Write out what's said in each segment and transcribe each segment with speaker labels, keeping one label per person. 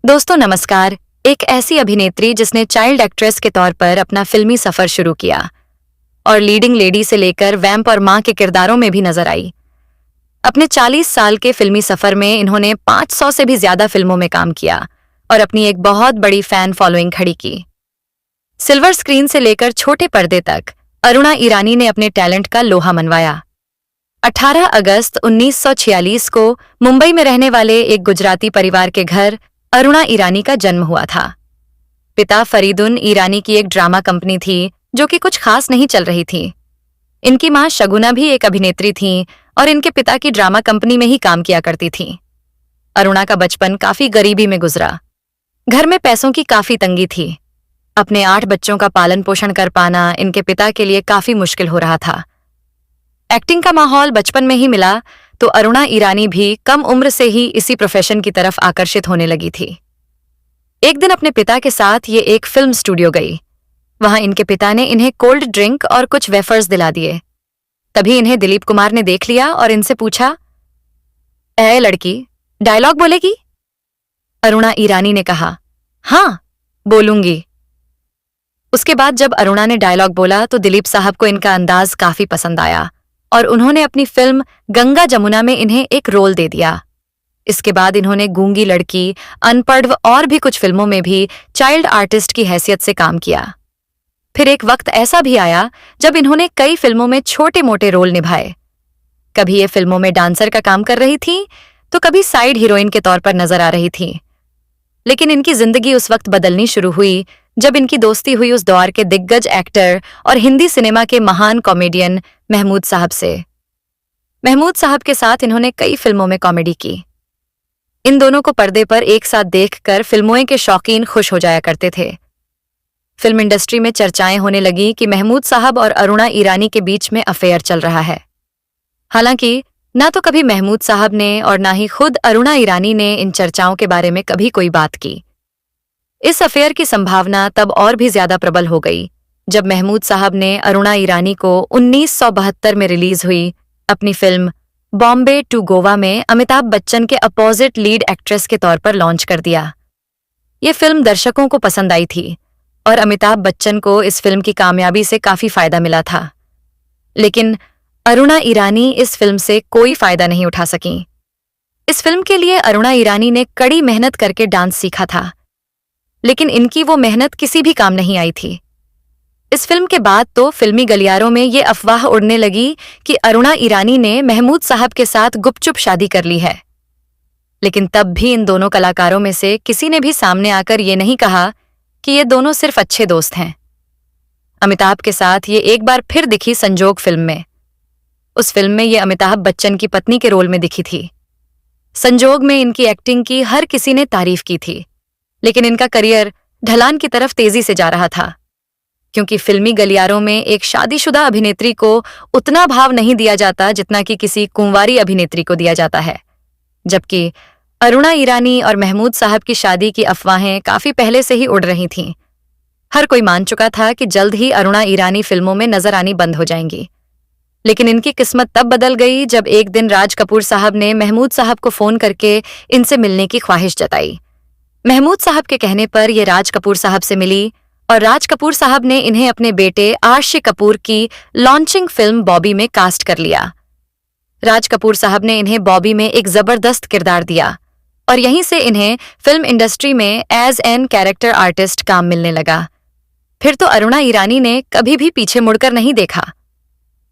Speaker 1: दोस्तों नमस्कार। एक ऐसी अभिनेत्री जिसने चाइल्ड एक्ट्रेस के तौर पर अपना फिल्मी सफर शुरू किया और लीडिंग लेडी से लेकर वैम्प और मां के किरदारों में भी नजर आई। अपने 40 साल के फिल्मी सफर में इन्होंने 500 से भी ज्यादा फिल्मों में काम किया और अपनी एक बहुत बड़ी फैन फॉलोइंग खड़ी की। सिल्वर स्क्रीन से लेकर छोटे पर्दे तक अरुणा ईरानी ने अपने टैलेंट का लोहा मनवाया। 18 अगस्त 1946 को मुंबई में रहने वाले एक गुजराती परिवार के घर अरुणा ईरानी का जन्म हुआ था। पिता फरीदुन ईरानी की एक ड्रामा कंपनी थी जो कि कुछ खास नहीं चल रही थी। इनकी मां शगुना भी एक अभिनेत्री थीं और इनके पिता की ड्रामा कंपनी में ही काम किया करती थी। अरुणा का बचपन काफी गरीबी में गुजरा। घर में पैसों की काफी तंगी थी। अपने 8 बच्चों का पालन पोषण कर पाना इनके पिता के लिए काफी मुश्किल हो रहा था। एक्टिंग का माहौल बचपन में ही मिला तो अरुणा ईरानी भी कम उम्र से ही इसी प्रोफेशन की तरफ आकर्षित होने लगी थी। एक दिन अपने पिता के साथ ये एक फिल्म स्टूडियो गई। वहां इनके पिता ने इन्हें कोल्ड ड्रिंक और कुछ वेफर्स दिला दिए। तभी इन्हें दिलीप कुमार ने देख लिया और इनसे पूछा, "ऐ लड़की, डायलॉग बोलेगी?" अरुणा ईरानी ने कहा, "हाँ, बोलूंगी।" उसके बाद जब अरुणा ने डायलॉग बोला तो दिलीप साहब को इनका अंदाज काफी पसंद आया और उन्होंने अपनी फिल्म गंगा जमुना में इन्हें एक रोल दे दिया। इसके बाद इन्होंने गूंगी लड़की, अनपढ़ और भी कुछ फिल्मों में भी चाइल्ड आर्टिस्ट की हैसियत से काम किया। फिर एक वक्त ऐसा भी आया जब इन्होंने कई फिल्मों में छोटे मोटे रोल निभाए। कभी ये फिल्मों में डांसर का काम कर रही थी तो कभी साइड हीरोइन के तौर पर नजर आ रही थी। लेकिन इनकी जिंदगी उस वक्त बदलनी शुरू हुई जब इनकी दोस्ती हुई उस दौर के दिग्गज एक्टर और हिंदी सिनेमा के महान कॉमेडियन महमूद साहब से। महमूद साहब के साथ इन्होंने कई फिल्मों में कॉमेडी की। इन दोनों को पर्दे पर एक साथ देखकर फिल्मों के शौकीन खुश हो जाया करते थे। फिल्म इंडस्ट्री में चर्चाएं होने लगी कि महमूद साहब और अरुणा ईरानी के बीच में अफेयर चल रहा है। हालांकि ना तो कभी महमूद साहब ने और ना ही खुद अरुणा ईरानी ने इन चर्चाओं के बारे में कभी कोई बात की। इस अफेयर की संभावना तब और भी ज्यादा प्रबल हो गई जब महमूद साहब ने अरुणा ईरानी को 1972 में रिलीज हुई अपनी फिल्म बॉम्बे टू गोवा में अमिताभ बच्चन के अपोजिट लीड एक्ट्रेस के तौर पर लॉन्च कर दिया। ये फिल्म दर्शकों को पसंद आई थी और अमिताभ बच्चन को इस फिल्म की कामयाबी से काफी फायदा मिला था। लेकिन अरुणा ईरानी इस फिल्म से कोई फायदा नहीं उठा सकीं। इस फिल्म के लिए अरुणा ईरानी ने कड़ी मेहनत करके डांस सीखा था, लेकिन इनकी वो मेहनत किसी भी काम नहीं आई थी। इस फिल्म के बाद तो फिल्मी गलियारों में ये अफवाह उड़ने लगी कि अरुणा ईरानी ने महमूद साहब के साथ गुपचुप शादी कर ली है। लेकिन तब भी इन दोनों कलाकारों में से किसी ने भी सामने आकर ये नहीं कहा कि ये दोनों सिर्फ अच्छे दोस्त हैं। अमिताभ के साथ ये एक बार फिर दिखी संजोग फिल्म में। उस फिल्म में ये अमिताभ बच्चन की पत्नी के रोल में दिखी थी। संजोग में इनकी एक्टिंग की हर किसी ने तारीफ की थी, लेकिन इनका करियर ढलान की तरफ तेजी से जा रहा था, क्योंकि फिल्मी गलियारों में एक शादीशुदा अभिनेत्री को उतना भाव नहीं दिया जाता जितना कि किसी कुंवारी अभिनेत्री को दिया जाता है। जबकि अरुणा ईरानी और महमूद साहब की शादी की अफवाहें काफी पहले से ही उड़ रही थीं। हर कोई मान चुका था कि जल्द ही अरुणा ईरानी फिल्मों में नजर आनी बंद हो जाएंगी। लेकिन इनकी किस्मत तब बदल गई जब एक दिन राज कपूर साहब ने महमूद साहब को फोन करके इनसे मिलने की ख्वाहिश जताई। महमूद साहब के कहने पर ये राज कपूर साहब से मिली और राज कपूर साहब ने इन्हें अपने बेटे आर्शी कपूर की लॉन्चिंग फिल्म बॉबी में कास्ट कर लिया। राज कपूर साहब ने इन्हें बॉबी में एक जबरदस्त किरदार दिया और यहीं से इन्हें फिल्म इंडस्ट्री में एज एन कैरेक्टर आर्टिस्ट काम मिलने लगा। फिर तो अरुणा ईरानी ने कभी भी पीछे मुड़कर नहीं देखा।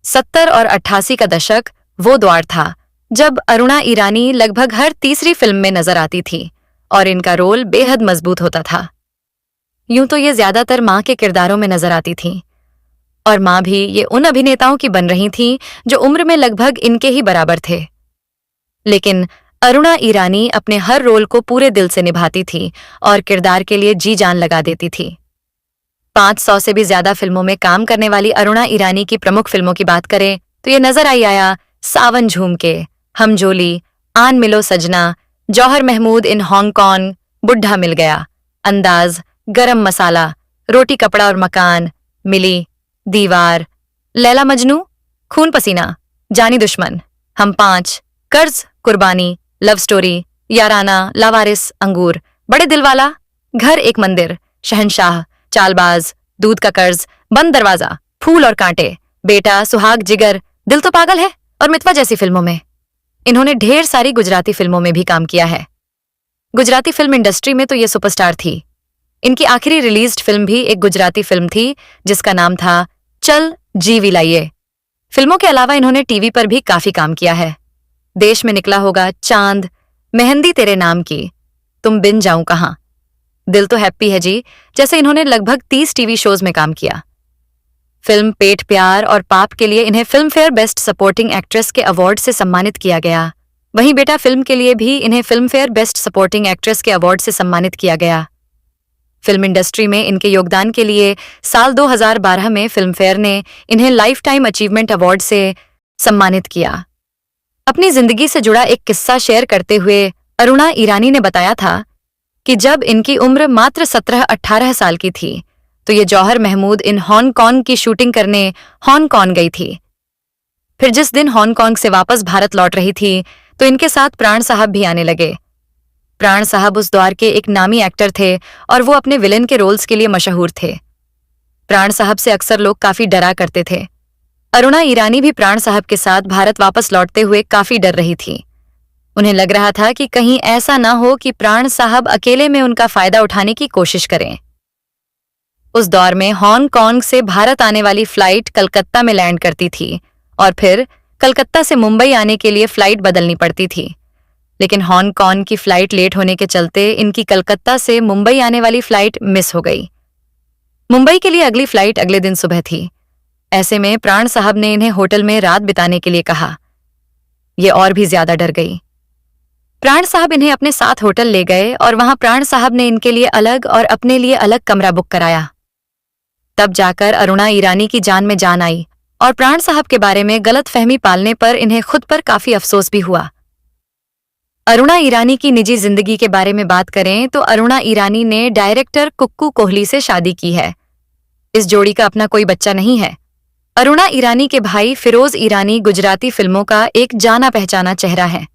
Speaker 1: 70 और 88 का दशक वो दौर था जब अरुणा ईरानी लगभग हर तीसरी फिल्म में नजर आती थी और इनका रोल बेहद मजबूत होता था। यूं तो ये ज्यादातर मां के किरदारों में नजर आती थीं और मां भी ये उन अभिनेताओं की बन रही थीं जो उम्र में लगभग इनके ही बराबर थे। लेकिन अरुणा ईरानी अपने हर रोल को पूरे दिल से निभाती थी और किरदार के लिए जी जान लगा देती थी। 500 से भी ज्यादा फिल्मों में काम करने वाली अरुणा ईरानी की प्रमुख फिल्मों की बात करें तो ये नजर आया सावन झूम के, हम जोली, आन मिलो सजना, जौहर महमूद इन हांगकांग, बुढ़ा मिल गया, अंदाज, गरम मसाला, रोटी कपड़ा और मकान, मिली, दीवार, लैला मजनू, खून पसीना, जानी दुश्मन, हम 5, कर्ज, कुर्बानी, लव स्टोरी, याराना, लावारिस, अंगूर, बड़े दिल वाला, घर एक मंदिर, शहंशाह, चालबाज, दूध का कर्ज, बंद दरवाजा, फूल और कांटे, बेटा, सुहाग, जिगर, दिल तो पागल है और मितवा जैसी फिल्मों में। इन्होंने ढेर सारी गुजराती फिल्मों में भी काम किया है। गुजराती फिल्म इंडस्ट्री में तो ये सुपरस्टार थी। इनकी आखिरी रिलीज्ड फिल्म भी एक गुजराती फिल्म थी जिसका नाम था चल जी विलाइये। फिल्मों के अलावा इन्होंने टीवी पर भी काफी काम किया है। देश में निकला होगा चांद, मेहंदी तेरे नाम की, तुम बिन जाऊं कहां, दिल तो हैप्पी है जी, जैसे इन्होंने लगभग 30 टीवी शोज में काम किया। फिल्म पेट प्यार और पाप के लिए इन्हें film fair best supporting actress के अवार्ड से सम्मानित किया गया। वहीं बेटा फिल्म के लिए भी इन्हें film fair best supporting actress के अवार्ड से सम्मानित किया गया। फिल्म इंडस्ट्री में इनके योगदान के लिए साल 2012 में फिल्म फेयर ने इन्हें लाइफ टाइम अचीवमेंट अवार्ड से सम्मानित किया। अपनी जिंदगी से जुड़ा एक किस्सा शेयर करते हुए अरुणा ईरानी ने बताया था कि जब इनकी उम्र मात्र 17-18 साल की थी तो ये जौहर महमूद इन हांगकांग की शूटिंग करने हांगकांग गई थी। फिर जिस दिन हांगकांग से वापस भारत लौट रही थी तो इनके साथ प्राण साहब भी आने लगे। प्राण साहब उस दौर के एक नामी एक्टर थे और वो अपने विलेन के रोल्स के लिए मशहूर थे। प्राण साहब से अक्सर लोग काफी डरा करते थे। अरुणा ईरानी भी प्राण साहब के साथ भारत वापस लौटते हुए काफी डर रही थी। उन्हें लग रहा था कि कहीं ऐसा ना हो कि प्राण साहब अकेले में उनका फायदा उठाने की कोशिश करें। उस दौर में हांगकांग से भारत आने वाली फ्लाइट कलकत्ता में लैंड करती थी और फिर कलकत्ता से मुंबई आने के लिए फ्लाइट बदलनी पड़ती थी। लेकिन हांगकांग की फ्लाइट लेट होने के चलते इनकी कलकत्ता से मुंबई आने वाली फ्लाइट मिस हो गई। मुंबई के लिए अगली फ्लाइट अगले दिन सुबह थी। ऐसे में प्राण साहब ने इन्हें होटल में रात बिताने के लिए कहा। ये और भी ज्यादा डर गई। प्राण साहब इन्हें अपने साथ होटल ले गए और वहां प्राण साहब ने इनके लिए अलग और अपने लिए अलग कमरा बुक कराया। तब जाकर अरुणा ईरानी की जान में जान आई और प्राण साहब के बारे में गलतफहमी पालने पर इन्हें खुद पर काफी अफसोस भी हुआ। अरुणा ईरानी की निजी जिंदगी के बारे में बात करें तो अरुणा ईरानी ने डायरेक्टर कुक्कू कोहली से शादी की है। इस जोड़ी का अपना कोई बच्चा नहीं है। अरुणा ईरानी के भाई फिरोज ईरानी गुजराती फिल्मों का एक जाना पहचाना चेहरा है।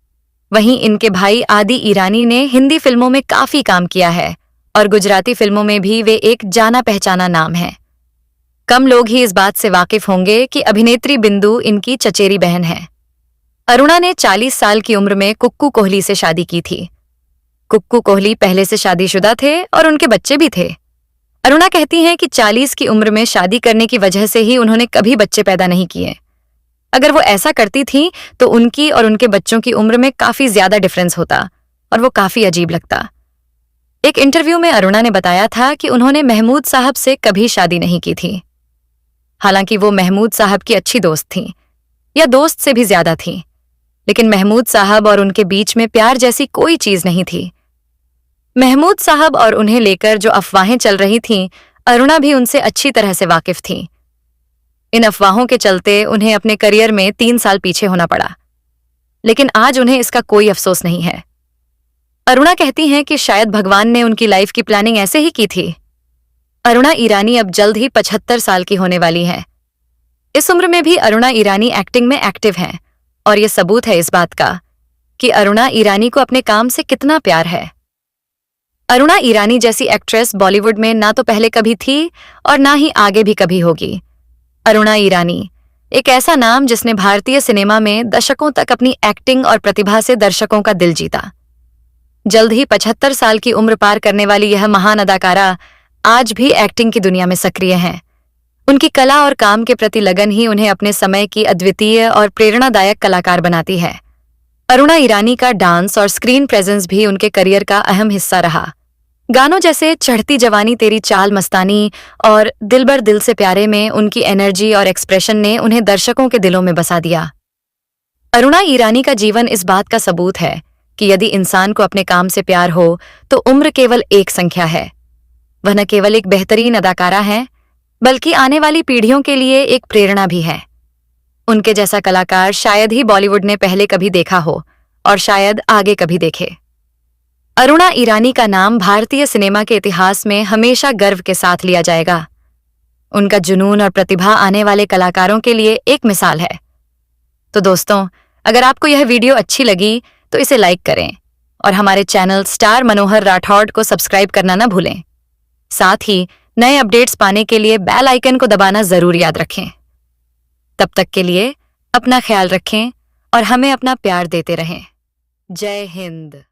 Speaker 1: वहीं इनके भाई आदि ईरानी ने हिंदी फिल्मों में काफी काम किया है और गुजराती फिल्मों में भी वे एक जाना पहचाना नाम है। कम लोग ही इस बात से वाकिफ होंगे कि अभिनेत्री बिंदु इनकी चचेरी बहन है। अरुणा ने 40 साल की उम्र में कुक्कू कोहली से शादी की थी। कुक्कू कोहली पहले से शादीशुदा थे और उनके बच्चे भी थे। अरुणा कहती हैं कि 40 की उम्र में शादी करने की वजह से ही उन्होंने कभी बच्चे पैदा नहीं किए। अगर वो ऐसा करती थीं तो उनकी और उनके बच्चों की उम्र में काफी ज्यादा डिफरेंस होता और वो काफी अजीब लगता। एक इंटरव्यू में अरुणा ने बताया था कि उन्होंने महमूद साहब से कभी शादी नहीं की थी। हालांकि वो महमूद साहब की अच्छी दोस्त थीं या दोस्त से भी ज्यादा थीं, लेकिन महमूद साहब और उनके बीच में प्यार जैसी कोई चीज नहीं थी। महमूद साहब और उन्हें लेकर जो अफवाहें चल रही थीं, अरुणा भी उनसे अच्छी तरह से वाकिफ थीं। इन अफवाहों के चलते उन्हें अपने करियर में 3 साल पीछे होना पड़ा, लेकिन आज उन्हें इसका कोई अफसोस नहीं है। अरुणा कहती हैं कि शायद भगवान ने उनकी लाइफ की प्लानिंग ऐसे ही की थी। अरुणा ईरानी अब जल्द ही 75 साल की होने वाली है। इस उम्र में भी अरुणा ईरानी एक्टिंग में एक्टिव हैं और ये सबूत है इस बात का कि अरुणा ईरानी को अपने काम से कितना प्यार है। अरुणा ईरानी जैसी एक्ट्रेस बॉलीवुड में ना तो पहले कभी थी और ना ही आगे भी कभी होगी। अरुणा ईरानी एक ऐसा नाम जिसने भारतीय सिनेमा में दशकों तक अपनी एक्टिंग और प्रतिभा से दर्शकों का दिल जीता। जल्द ही 75 साल की उम्र पार करने वाली यह महान अदाकारा आज भी एक्टिंग की दुनिया में सक्रिय हैं। उनकी कला और काम के प्रति लगन ही उन्हें अपने समय की अद्वितीय और प्रेरणादायक कलाकार बनाती है। अरुणा ईरानी का डांस और स्क्रीन प्रेजेंस भी उनके करियर का अहम हिस्सा रहा। गानों जैसे चढ़ती जवानी तेरी चाल मस्तानी और दिलबर दिल से प्यारे में उनकी एनर्जी और एक्सप्रेशन ने उन्हें दर्शकों के दिलों में बसा दिया। अरुणा ईरानी का जीवन इस बात का सबूत है कि यदि इंसान को अपने काम से प्यार हो तो उम्र केवल एक संख्या है। वह न केवल एक बेहतरीन अदाकारा हैं, बल्कि आने वाली पीढ़ियों के लिए एक प्रेरणा भी है। उनके जैसा कलाकार शायद ही बॉलीवुड ने पहले कभी देखा हो और शायद आगे कभी देखे। अरुणा ईरानी का नाम भारतीय सिनेमा के इतिहास में हमेशा गर्व के साथ लिया जाएगा। उनका जुनून और प्रतिभा आने वाले कलाकारों के लिए एक मिसाल है। तो दोस्तों, अगर आपको यह वीडियो अच्छी लगी तो इसे लाइक करें, और हमारे चैनल स्टार मनोहर राठौड़ को सब्सक्राइब करना ना भूलें। साथ ही नए अपडेट्स पाने के लिए बेल आइकन को दबाना जरूर याद रखें। तब तक के लिए अपना ख्याल रखें और हमें अपना प्यार देते रहें। जय हिंद।